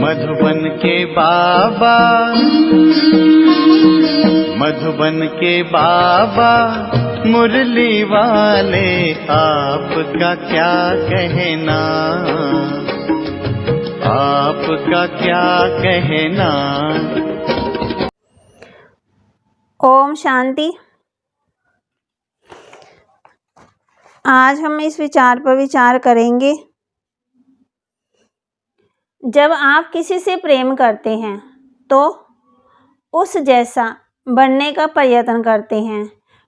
मधुबन के बाबा, मधुबन के बाबा मुरली वाले, आपका क्या कहना, आपका क्या कहना। ओम शांति। आज हम इस विचार पर विचार करेंगे। जब आप किसी से प्रेम करते हैं तो उस जैसा बनने का प्रयत्न करते हैं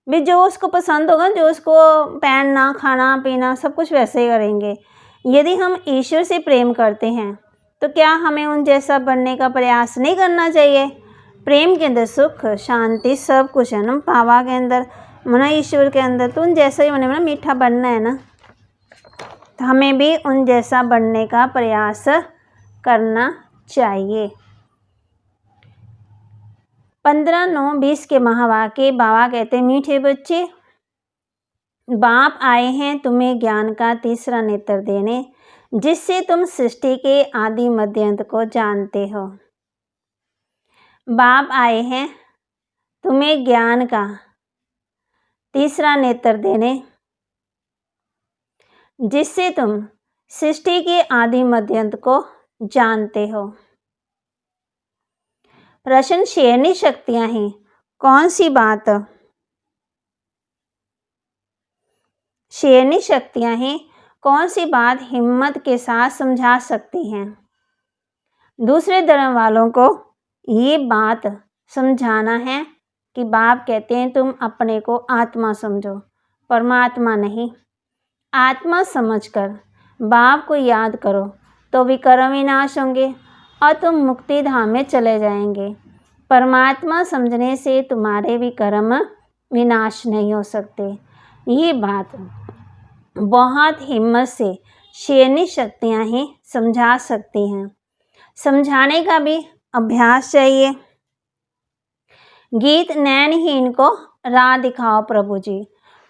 भी। जो उसको पसंद होगा, जो उसको पहनना, खाना पीना सब कुछ वैसे ही करेंगे। यदि हम ईश्वर से प्रेम करते हैं तो क्या हमें उन जैसा बनने का प्रयास नहीं करना चाहिए? प्रेम के अंदर सुख शांति सब कुछ है ना, पावा के अंदर मना ईश्वर के अंदर। तो उन जैसा ही होने में मीठा बनना है ना, तो हमें भी उन जैसा बनने का प्रयास करना चाहिए। 15/9/20 के महावाक्य बाबा कहते हैं, मीठे बच्चे, बाप आए हैं तुम्हें ज्ञान का तीसरा नेत्र देने, जिससे तुम सृष्टि के आदि मध्य अंत को जानते हो। बाप आए हैं तुम्हें ज्ञान का तीसरा नेत्र देने, जिससे तुम सृष्टि के आदि मध्य अंत को जानते हो। प्रश्न, शेरनी शक्तियां ही कौन सी बात, शेरनी शक्तियां ही कौन सी बात हिम्मत के साथ समझा सकती हैं? दूसरे धर्म वालों को ये बात समझाना है कि बाप कहते हैं तुम अपने को आत्मा समझो, परमात्मा नहीं। आत्मा समझकर बाप को याद करो तो विकर्म विनाश होंगे और तुम मुक्ति धाम में चले जाएंगे। परमात्मा समझने से तुम्हारे विकर्म विनाश नहीं हो सकते। ये बात बहुत हिम्मत से शेरनी शक्तियां ही समझा सकती हैं। समझाने का भी अभ्यास चाहिए। गीत, नैनहीन को राह दिखाओ प्रभु जी।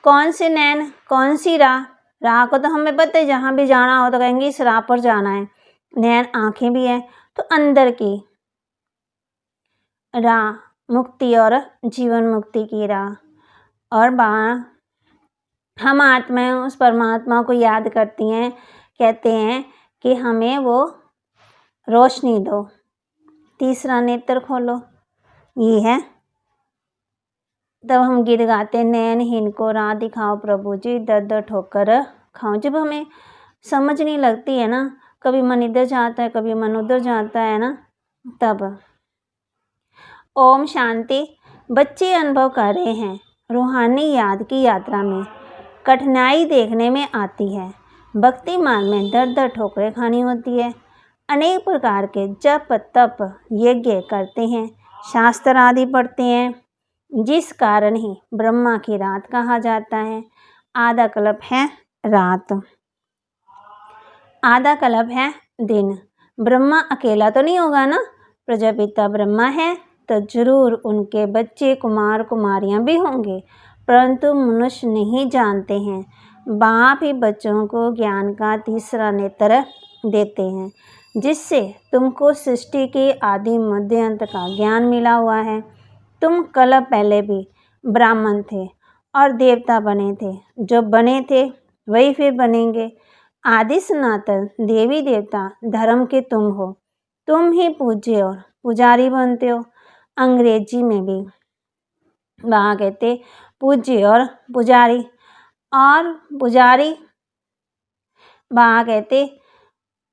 कौन से नैन, कौन सी राह? राह को तो हमें पता है, जहाँ भी जाना हो तो कहेंगे इस राह पर जाना है। नैन आंखें भी हैं, तो अंदर की राह, मुक्ति और जीवन मुक्ति की राह। और हम आत्माएं उस परमात्मा को याद करती हैं, कहते हैं कि हमें वो रोशनी दो, तीसरा नेत्र खोलो। ये है, तब हम गीत गाते, नैनहीन को राह दिखाओ प्रभु जी, दर दर ठोकर खाओ। जब हमें समझ नहीं लगती है ना, कभी मन इधर जाता है कभी मन उधर जाता है ना, तब। ओम शांति। बच्चे अनुभव कर रहे हैं रूहानी याद की यात्रा में कठिनाई देखने में आती है। भक्ति मार्ग में दर दर ठोकरें खानी होती है। अनेक प्रकार के जप तप यज्ञ करते हैं, शास्त्र आदि पढ़ते हैं, जिस कारण ही ब्रह्मा की रात कहा जाता है। आधा कल्प है रात, आधा कल्प है दिन। ब्रह्मा अकेला तो नहीं होगा ना, प्रजापिता ब्रह्मा है तो जरूर उनके बच्चे कुमार कुमारियां भी होंगे, परंतु मनुष्य नहीं जानते हैं। बाप ही बच्चों को ज्ञान का तीसरा नेत्र देते हैं, जिससे तुमको सृष्टि के आदि मध्य अंत का ज्ञान मिला हुआ है। तुम कल्प पहले भी ब्राह्मण थे और देवता बने थे, जो बने थे वही फिर बनेंगे। आदि सनातन देवी देवता धर्म के तुम हो, तुम ही पूज्य और पुजारी बनते हो। अंग्रेजी में भी वहाँ कहते पूज्य और पुजारी, और पुजारी वहाँ कहते,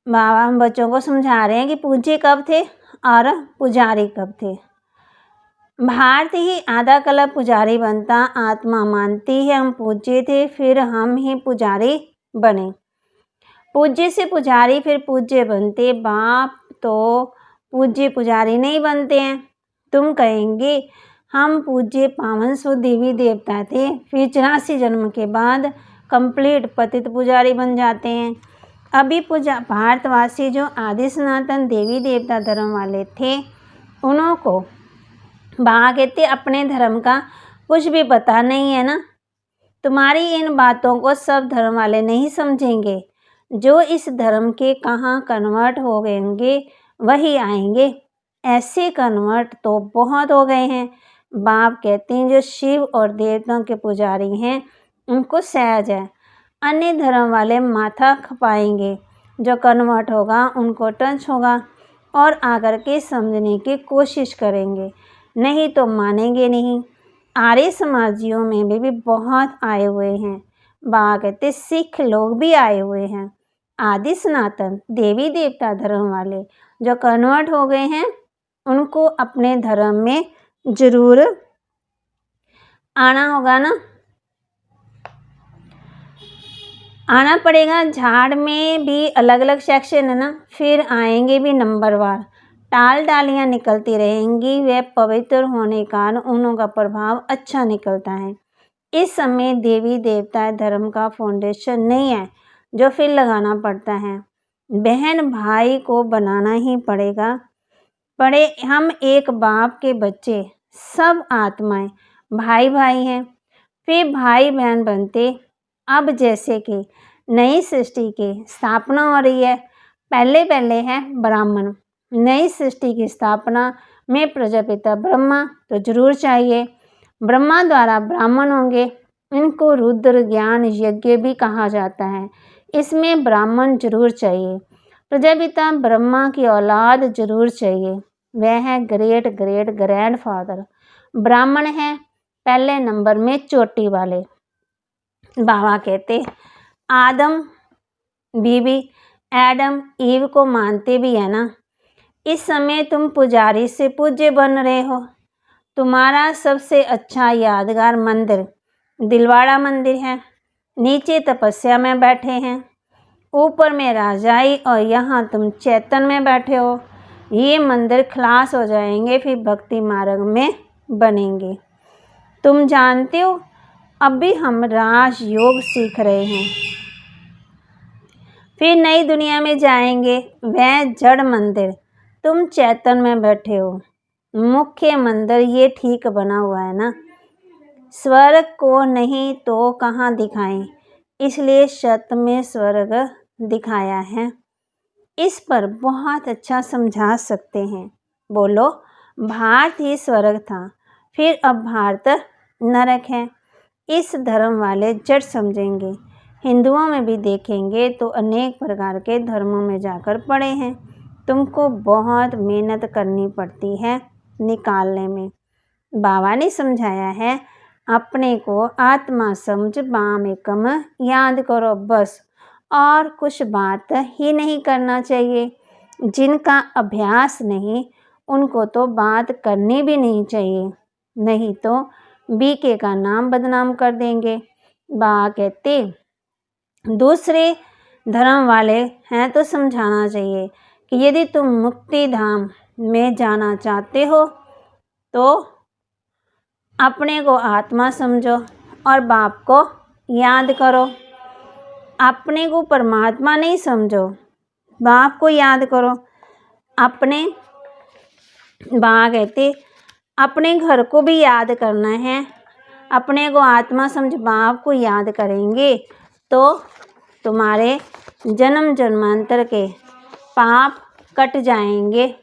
बाबा हम बच्चों को समझा रहे हैं कि पूज्य कब थे और पुजारी कब थे। भारत ही आधा कल्प पुजारी बनता, आत्मा मानती है हम पूज्य थे, फिर हम ही पुजारी बने। पूज्य से पुजारी फिर पूज्य बनते। बाप तो पूज्य पुजारी नहीं बनते हैं। तुम कहेंगे हम पूज्य पावन सो देवी देवता थे, फिर 84 जन्म के बाद कंप्लीट पतित पुजारी बन जाते हैं। अभी भारतवासी जो आदि सनातन देवी देवता धर्म वाले थे, उनको वहाँ कहते अपने धर्म का कुछ भी पता नहीं है ना। तुम्हारी इन बातों को सब धर्म वाले नहीं समझेंगे। जो इस धर्म के कहाँ कन्वर्ट हो गएंगे वही आएंगे। ऐसे कन्वर्ट तो बहुत हो गए हैं। बाप कहते हैं जो शिव और देवताओं के पुजारी हैं उनको सहज है, अन्य धर्म वाले माथा खपाएंगे। जो कन्वर्ट होगा उनको टच होगा और आकर के समझने की कोशिश करेंगे, नहीं तो मानेंगे नहीं। आर्य समाजियों में भी बहुत आए हुए हैं। बाबा कहते सिख लोग भी आए हुए हैं। आदि सनातन देवी देवता धर्म वाले जो कन्वर्ट हो गए हैं उनको अपने धर्म में जरूर आना होगा ना, आना पड़ेगा। झाड़ में भी अलग अलग सेक्शन है ना, फिर आएंगे भी नंबरवार। टाल डालियाँ निकलती रहेंगी, वे पवित्र होने के कारण उनका प्रभाव अच्छा निकलता है। इस समय देवी देवता धर्म का फाउंडेशन नहीं है जो फिर लगाना पड़ता है। बहन भाई को बनाना ही पड़ेगा। पड़े हम एक बाप के बच्चे, सब आत्माएं भाई भाई हैं, फिर भाई बहन बनते। अब जैसे कि नई सृष्टि की स्थापना हो रही है, पहले पहले है ब्राह्मण। नई सृष्टि की स्थापना में प्रजापिता ब्रह्मा तो जरूर चाहिए। ब्रह्मा द्वारा ब्राह्मण होंगे, इनको रुद्र ज्ञान यज्ञ भी कहा जाता है। इसमें ब्राह्मण जरूर चाहिए। प्रजापिता ब्रह्मा की औलाद जरूर चाहिए, वह है ग्रेट ग्रेट ग्रैंडफादर। ब्राह्मण है पहले नंबर में चोटी वाले। बाबा कहते आदम बीबी एडम ईव को मानते भी है ना। इस समय तुम पुजारी से पूज्य बन रहे हो। तुम्हारा सबसे अच्छा यादगार मंदिर दिलवाड़ा मंदिर है। नीचे तपस्या में बैठे हैं, ऊपर में राजाई और यहाँ तुम चैतन में बैठे हो। ये मंदिर खलास हो जाएंगे, फिर भक्ति मार्ग में बनेंगे। तुम जानते हो अभी हम राजयोग सीख रहे हैं, फिर नई दुनिया में जाएंगे, वह जड़ मंदिर। तुम चैतन में बैठे हो। मुख्य मंदिर ये ठीक बना हुआ है ना, स्वर्ग को नहीं तो कहाँ दिखाएं, इसलिए शत में स्वर्ग दिखाया है। इस पर बहुत अच्छा समझा सकते हैं। बोलो भारत ही स्वर्ग था, फिर अब भारत नरक है। इस धर्म वाले जड़ समझेंगे। हिंदुओं में भी देखेंगे तो अनेक प्रकार के धर्मों में जाकर पड़े हैं। तुमको बहुत मेहनत करनी पड़ती है निकालने में। बाबा ने समझाया है अपने को आत्मा समझ बाम एकम याद करो बस, और कुछ बात ही नहीं करना चाहिए। जिनका अभ्यास नहीं उनको तो बात करनी भी नहीं चाहिए, नहीं तो बीके का नाम बदनाम कर देंगे। बाबा कहते दूसरे धर्म वाले हैं तो समझाना चाहिए कि यदि तुम मुक्ति धाम में जाना चाहते हो तो अपने को आत्मा समझो और बाप को याद करो। अपने को परमात्मा नहीं समझो, बाप को याद करो। अपने बाबा कहते अपने घर को भी याद करना है। अपने को आत्मा समझ बाप को याद करेंगे तो तुम्हारे जन्म जन्मांतर के पाप कट जाएंगे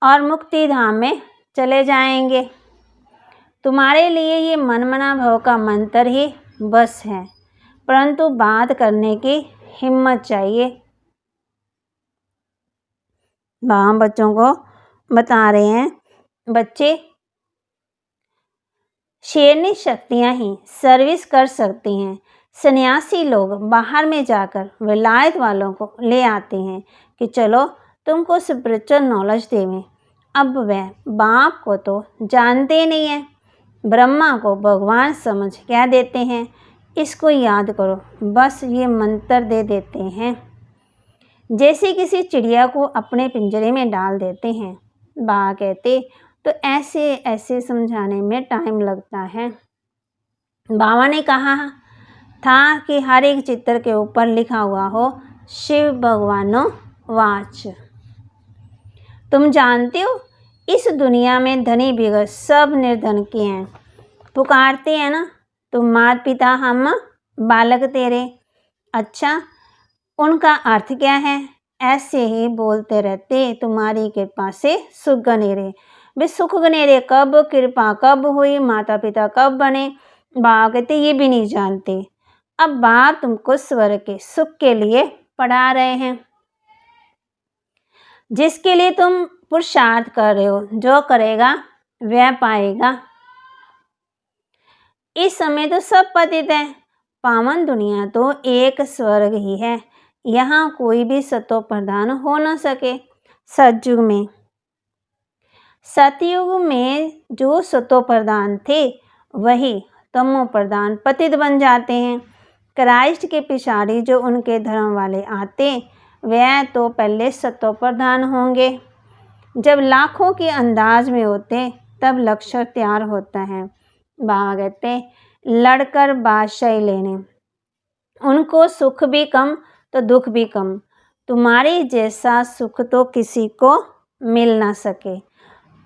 और मुक्ति धाम में चले जाएंगे। तुम्हारे लिए ये मनमना भव का मंत्र ही बस है, परंतु बात करने की हिम्मत चाहिए। बाबा बच्चों को बता रहे हैं, बच्चे शेरनी शक्तियाँ ही सर्विस कर सकती हैं। सन्यासी लोग बाहर में जाकर विलायत वालों को ले आते हैं कि चलो तुमको स्पिरिचुअल नॉलेज देवें। अब वह बाप को तो जानते नहीं हैं, ब्रह्मा को भगवान समझ क्या देते हैं, इसको याद करो बस, ये मंत्र दे देते हैं। जैसे किसी चिड़िया को अपने पिंजरे में डाल देते हैं। बाबा कहते तो ऐसे ऐसे समझाने में टाइम लगता है। बाबा ने कहा था कि हर एक चित्र के ऊपर लिखा हुआ हो शिव भगवानो वाच। तुम जानते हो इस दुनिया में धनी बिगड़ सब निर्धन के हैं। पुकारते हैं ना, तुम माता पिता हम बालक तेरे। अच्छा, उनका अर्थ क्या है? ऐसे ही बोलते रहते, तुम्हारी कृपा से सुख गनेरे। वे सुख गनेरे कब, कृपा कब हुई, माता पिता कब बने, बाबा कहते ये भी नहीं जानते। अब बाप तुमको स्वर्ग के सुख के लिए पढ़ा रहे हैं, जिसके लिए तुम पुरुषार्थ कर रहे हो। जो करेगा वह पाएगा। इस समय तो सब पतित है, पावन दुनिया तो एक स्वर्ग ही है। यहाँ कोई भी सतो प्रधान हो न सके। सतयुग में, सतयुग में जो सतो प्रधान थे वही तमो प्रधान पतित बन जाते हैं। क्राइस्ट के पिछाड़ी जो उनके धर्म वाले आते वह तो पहले सतो प्रधान होंगे। जब लाखों के अंदाज में होते तब लक्ष्य तैयार होता है। बाबा कहते लड़कर बादशाही लेने, उनको सुख भी कम तो दुख भी कम। तुम्हारे जैसा सुख तो किसी को मिल ना सके।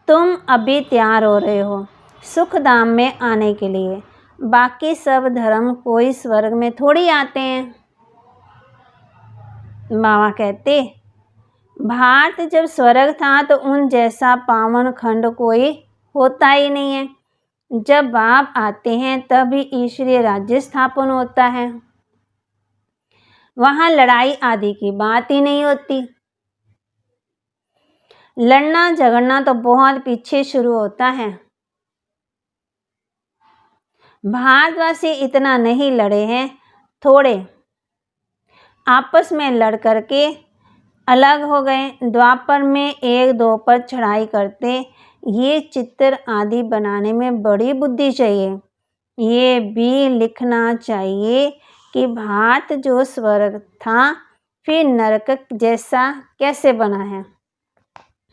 तुम अभी तैयार हो रहे हो सुख धाम में आने के लिए। बाकी सब धर्म कोई स्वर्ग में थोड़ी आते हैं। बाबा कहते भारत जब स्वर्ग था तो उन जैसा पावन खंड कोई होता ही नहीं है। जब बाप आते हैं तभी ईश्वरीय राज्य स्थापन होता है। वहां लड़ाई आदि की बात ही नहीं होती। लड़ना झगड़ना तो बहुत पीछे शुरू होता है। भारतवासी इतना नहीं लड़े हैं, थोड़े आपस में लड़ करके अलग हो गए। द्वापर में एक दो पर चढ़ाई करते। ये चित्र आदि बनाने में बड़ी बुद्धि चाहिए। ये भी लिखना चाहिए कि भारत जो स्वर्ग था फिर नरक जैसा कैसे बना है।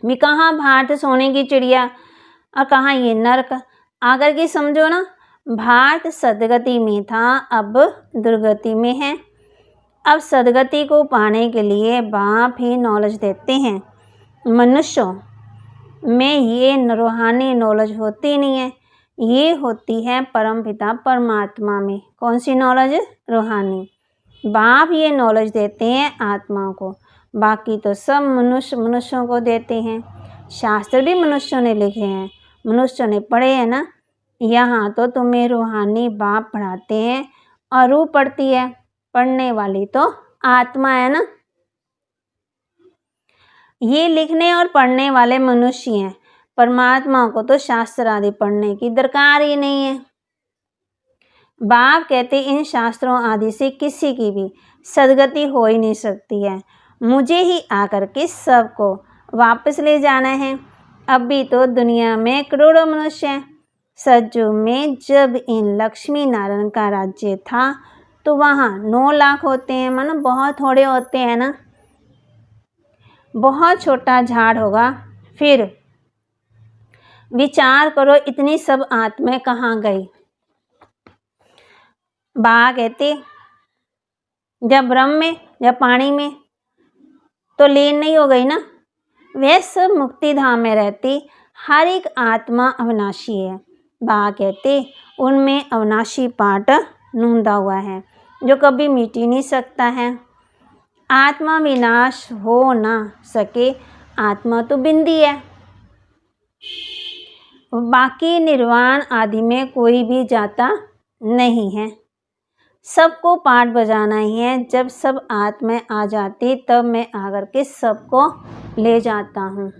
भी कहाँ भारत सोने की चिड़िया और कहाँ ये नरक। आकर के समझो ना, भारत सदगति में था, अब दुर्गति में है। अब सदगति को पाने के लिए बाप ही नॉलेज देते हैं। मनुष्यों में ये रूहानी नॉलेज होती नहीं है, ये होती है परमपिता परमात्मा में। कौन सी नॉलेज? रूहानी। बाप ये नॉलेज देते हैं आत्मा को, बाकी तो सब मनुष्यों को देते हैं। शास्त्र भी मनुष्यों ने लिखे हैं, मनुष्यों ने पढ़े हैं ना। यहाँ तो तुम्हें रूहानी बाप पढ़ाते हैं और रूह पढ़ती है, पढ़ने वाली तो आत्मा है ना। ये लिखने और पढ़ने वाले मनुष्य हैं, परमात्मा को तो शास्त्र आदि पढ़ने की दरकार ही नहीं है। बाप कहते इन शास्त्रों आदि से किसी की भी सदगति हो ही नहीं सकती है। मुझे ही आकर के सबको वापस ले जाना है। अभी तो दुनिया में करोड़ों मनुष्य हैं। सतयुग में जब इन लक्ष्मी नारायण का राज्य था तो वहाँ 9 लाख होते हैं, मानो बहुत थोड़े होते हैं ना। बहुत छोटा झाड़ होगा। फिर विचार करो इतनी सब आत्माएं कहाँ गई। बाबा कहते जब ब्रह्म में, जब पानी में तो लीन नहीं हो गई ना। वह सब मुक्ति धाम में रहती। हर एक आत्मा अविनाशी है। बाबा कहते उनमें अविनाशी पाठ नूंदा हुआ है जो कभी मिट ही नहीं सकता है। आत्मा विनाश हो ना सके, आत्मा तो बिंदी है। बाकी निर्वाण आदि में कोई भी जाता नहीं है। सबको पाठ बजाना ही है। जब सब आत्माएं आ जाती तब मैं आकर के सबको ले जाता हूँ।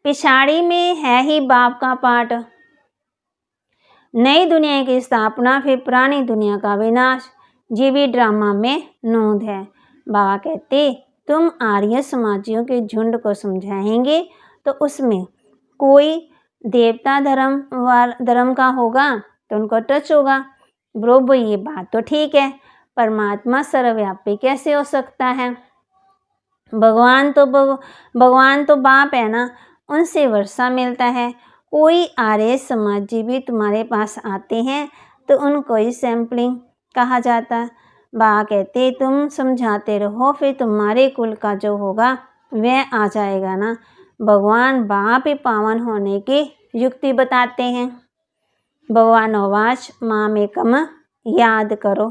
पिछाड़ी में है ही बाप का पाठ। नई दुनिया की स्थापना, फिर पुरानी दुनिया का विनाश, ये भी ड्रामा में नोंद है। बाबा कहते तुम आर्य समाजियों के झुंड को समझाएंगे तो उसमें कोई देवता धर्म का होगा तो उनको टच होगा। बरोबर, ये बात तो ठीक है। परमात्मा सर्वव्यापी कैसे हो सकता है? भगवान तो बाप है ना, उनसे वर्षा मिलता है। कोई आर्य समाजी भी तुम्हारे पास आते हैं तो उनको ही सैम्पलिंग कहा जाता। बाबा कहते तुम समझाते रहो, फिर तुम्हारे कुल का जो होगा वह आ जाएगा ना। भगवान बाप ही पावन होने की युक्ति बताते हैं। भगवान आवाज माँ में कम याद करो।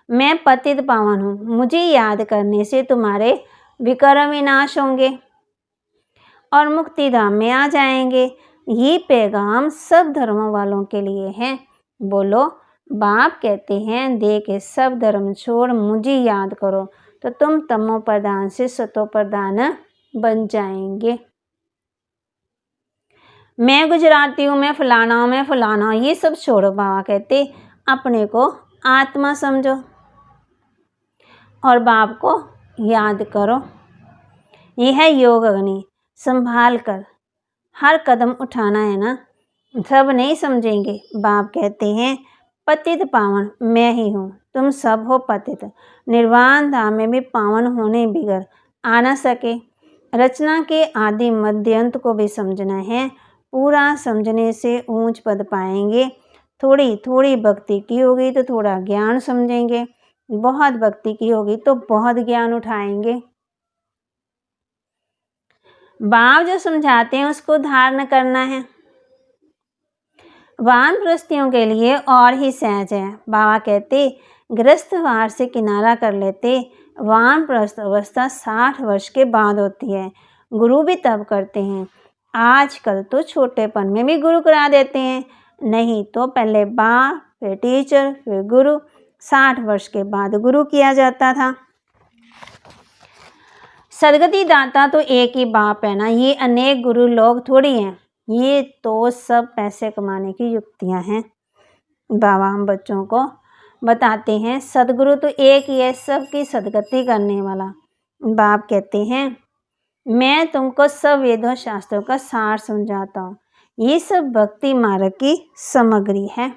मैं पतित पावन हूँ, मुझे याद करने से तुम्हारे विकर्म विनाश होंगे और मुक्ति धाम में आ जाएंगे। ये पैगाम सब धर्मों वालों के लिए है। बोलो, बाप कहते हैं देह के सब धर्म छोड़ मुझे याद करो तो तुम तमो प्रधान से सतो प्रधान बन जाएंगे। मैं गुजराती हूँ, मैं फलाना हूँ, ये सब छोड़ो। बाबा कहते अपने को आत्मा समझो और बाप को याद करो। यह है योग अग्नि। संभाल कर हर कदम उठाना है ना, सब नहीं समझेंगे। बाप कहते हैं पतित पावन मैं ही हूँ, तुम सब हो पतित। निर्वाण धाम में भी पावन होने बिगड़ आ न सके। रचना के आदि मध्य अंत को भी समझना है। पूरा समझने से ऊंच पद पाएंगे। थोड़ी थोड़ी भक्ति की होगी तो थोड़ा ज्ञान समझेंगे, बहुत भक्ति की होगी तो बहुत ज्ञान उठाएंगे। बाप जो समझाते हैं उसको धारण करना है। वानप्रस्थियों के लिए और ही सहज है। बाबा कहते गृहस्थवार से किनारा कर लेते। वानप्रस्थ अवस्था 60 वर्ष के बाद होती है। गुरु भी तब करते हैं। आजकल तो छोटेपन में भी गुरु करा देते हैं, नहीं तो पहले बाप, फिर टीचर, फिर गुरु। 60 वर्ष के बाद गुरु किया जाता था। सदगति दाता तो एक ही बाप है ना, ये अनेक गुरु लोग थोड़ी हैं। ये तो सब पैसे कमाने की युक्तियां हैं। बाबा हम बच्चों को बताते हैं सदगुरु तो एक ही है, सबकी सदगति करने वाला। बाप कहते हैं मैं तुमको सब वेदों शास्त्रों का सार समझाता हूँ। ये सब भक्ति मार्ग की सामग्री है।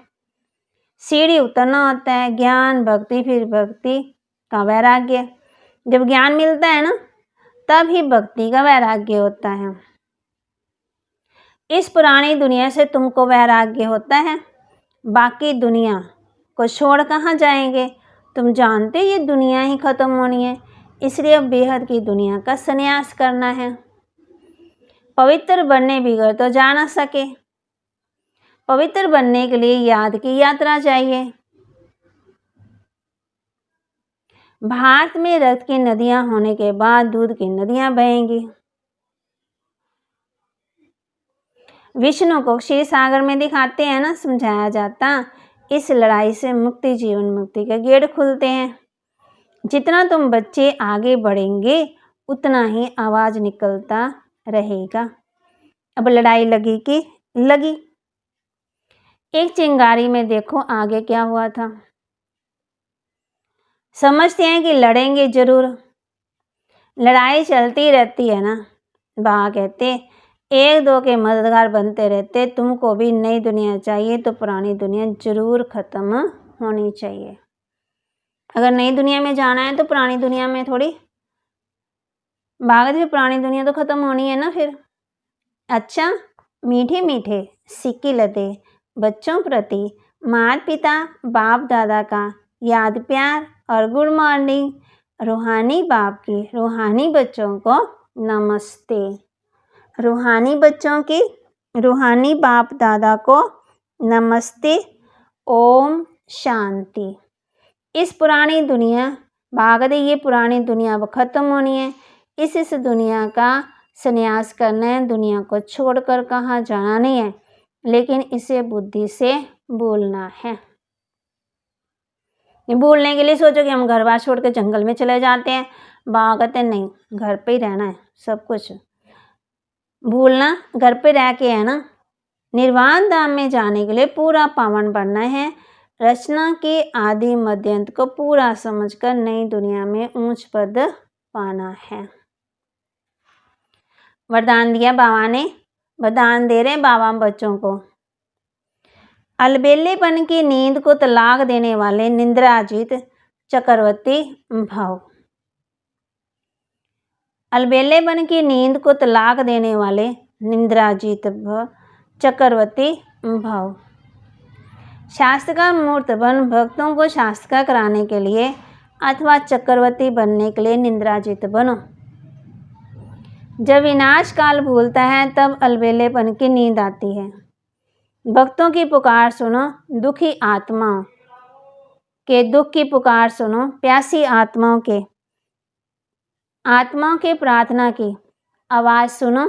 सीढ़ी उतरना होता है, ज्ञान, भक्ति, फिर भक्ति का वैराग्य। जब ज्ञान मिलता है ना तब ही भक्ति का वैराग्य होता है। इस पुरानी दुनिया से तुमको वैराग्य होता है, बाकी दुनिया को छोड़ कहाँ जाएंगे। तुम जानते ये दुनिया ही खत्म होनी है, इसलिए अब बेहद की दुनिया का संन्यास करना है। पवित्र बनने बिगड़ तो जा ना सके। पवित्र बनने के लिए याद की यात्रा चाहिए। भारत में रक्त की नदियां होने के बाद दूध की नदियां बहेंगी। विष्णु को क्षीर सागर में दिखाते हैं ना, समझाया जाता। इस लड़ाई से मुक्ति, जीवन मुक्ति के गेट खुलते हैं। जितना तुम बच्चे आगे बढ़ेंगे उतना ही आवाज निकलता रहेगा। अब लड़ाई लगी कि लगी। एक चिंगारी में देखो आगे क्या हुआ था। समझते हैं कि लड़ेंगे जरूर, लड़ाई चलती रहती है ना। बाबा कहते एक दो के मददगार बनते रहते। तुमको भी नई दुनिया चाहिए तो पुरानी दुनिया जरूर खत्म होनी चाहिए। अगर नई दुनिया में जाना है तो पुरानी दुनिया में थोड़ी भागते, पुरानी दुनिया तो खत्म होनी है ना फिर। अच्छा, मीठे मीठे सिक्की लदे बच्चों प्रति माता पिता बाप दादा का याद प्यार और गुड मॉर्निंग। रूहानी बाप की रूहानी बच्चों को नमस्ते। रूहानी बच्चों की रूहानी बाप दादा को नमस्ते। ओम शांति। इस पुरानी दुनिया भागदे, ये पुरानी दुनिया अब खत्म होनी है। इस दुनिया का संन्यास करना है। दुनिया को छोड़कर कहाँ जाना नहीं है, लेकिन इसे बुद्धि से बोलना है। बोलने के लिए सोचो कि हम घर बार छोड़ के जंगल में चले जाते हैं। बाबा कहते नहीं, घर पे ही रहना है। सब कुछ भूलना, घर पे रह के है ना। निर्वाण धाम में जाने के लिए पूरा पावन बनना है। रचना के आदि मध्यंत को पूरा समझकर नई दुनिया में ऊंच पद पाना है। वरदान दिया बाबा ने, वरदान दे रहे बाबा बच्चों को। अलबेलेपन की नींद को तलाक देने वाले निंद्राजीत चक्रवर्ती भव। अलबेलेपन की नींद को तलाक देने वाले निंद्राजीत चक्रवर्ती भव। शास्त्र का मूर्त बन भक्तों को शास्त्र का कराने के लिए अथवा चक्रवर्ती बनने के लिए निंद्राजीत बनो। जब विनाश काल भूलता है तब अलबेलेपन की नींद आती है। भक्तों की पुकार सुनो, दुखी आत्मा के दुख की पुकार सुनो, प्यासी आत्माओं के प्रार्थना की आवाज़ सुनो,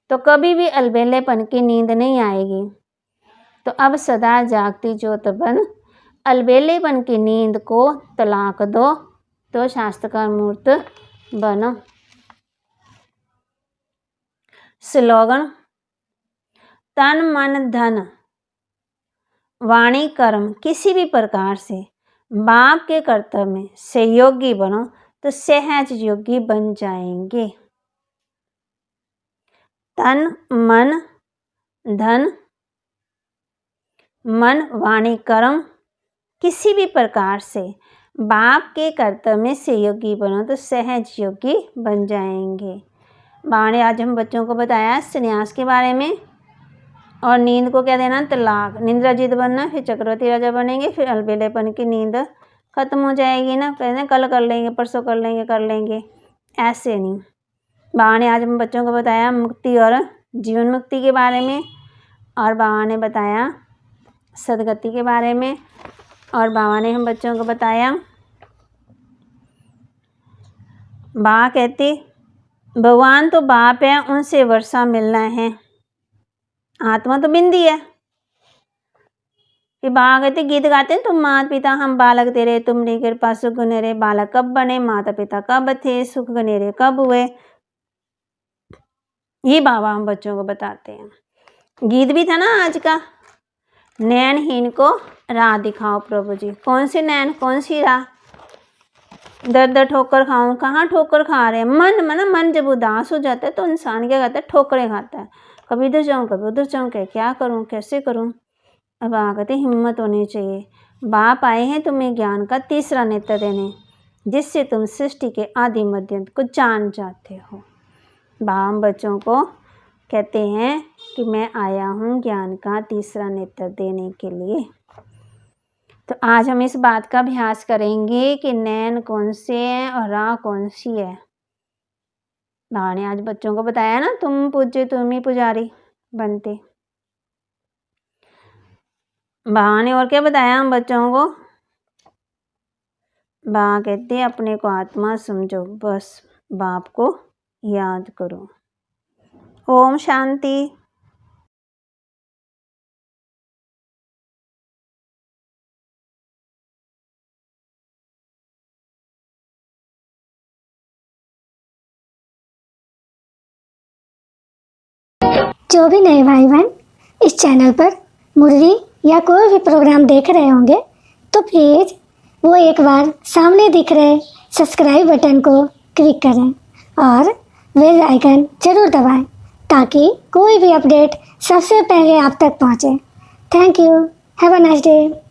तो कभी भी अलबेलेपन की नींद नहीं आएगी। तो अब सदा जागती ज्योत बन अलबेलेपन की नींद को तलाक दो, तो शास्त्रकार मूर्त बनो। स्लोगन: तन मन धन वाणी कर्म किसी भी प्रकार से बाप के कर्तव्य में सहयोगी बनो, तो सहज योगी बन जाएंगे। तन मन धन मन वाणी कर्म किसी भी प्रकार से बाप के कर्तव्य में सहयोगी बनो, तो सहज योगी बन जाएंगे। बाबा ने आज हम बच्चों को बताया संन्यास के बारे में, और नींद को क्या देना, तलाक। निंद्राजीत बनना, फिर चक्रवर्ती राजा बनेंगे, फिर अलबेलेपन की नींद खत्म हो जाएगी ना। कहते हैं कल कर लेंगे, परसों कर लेंगे, ऐसे नहीं। बाबा ने आज हम बच्चों को बताया मुक्ति और जीवन मुक्ति के बारे में, और बाबा ने बताया सदगति के बारे में, और बाबा ने हम बच्चों को बताया, बाबा कहते भगवान तो बाप है, उनसे वर्षा मिलना है, आत्मा तो बिंदी है। फिर बाबा कहते गीत गाते हैं, तुम माता पिता हम बालक तेरे, तुमरी कृपा सुख गनेरे, बालक कब बने माता पिता कब थे, सुख गनेरे कब हुए। ये बाबा हम बच्चों को बताते हैं। गीत भी था ना आज का, नैनहीन को राह दिखाओ प्रभु जी। कौन से नैन, कौन सी राह? दर दर ठोकर खाऊं, कहाँ ठोकर खा रहे हैं? मन जब उदास हो जाता है तो इंसान क्या करता है, ठोकरें खाता है। कभी इधर जाऊँ कभी उधर जाऊँ, क्या करूँ कैसे करूँ। अब कहते हिम्मत होनी चाहिए। बाप आए हैं तुम्हें ज्ञान का तीसरा नेत्र देने, जिससे तुम सृष्टि के आदि मध्य को जान जाते हो। बाप बच्चों को कहते हैं कि मैं आया हूँ ज्ञान का तीसरा नेत्र देने के लिए। तो आज हम इस बात का अभ्यास करेंगे कि नैन कौन से हैं और राह कौन सी है। बाबा ने आज बच्चों को बताया ना, तुम पूज्य तुम ही पुजारी बनते। बाबा ने और क्या बताया हम बच्चों को? बाबा कहते अपने को आत्मा समझो, बस बाप को याद करो। ओम शांति। जो भी नए भाई बहन इस चैनल पर मुरली या कोई भी प्रोग्राम देख रहे होंगे, तो प्लीज़ वो एक बार सामने दिख रहे सब्सक्राइब बटन को क्लिक करें और बेल आइकन जरूर दबाएं, ताकि कोई भी अपडेट सबसे पहले आप तक पहुंचे। Thank you. Have a nice day.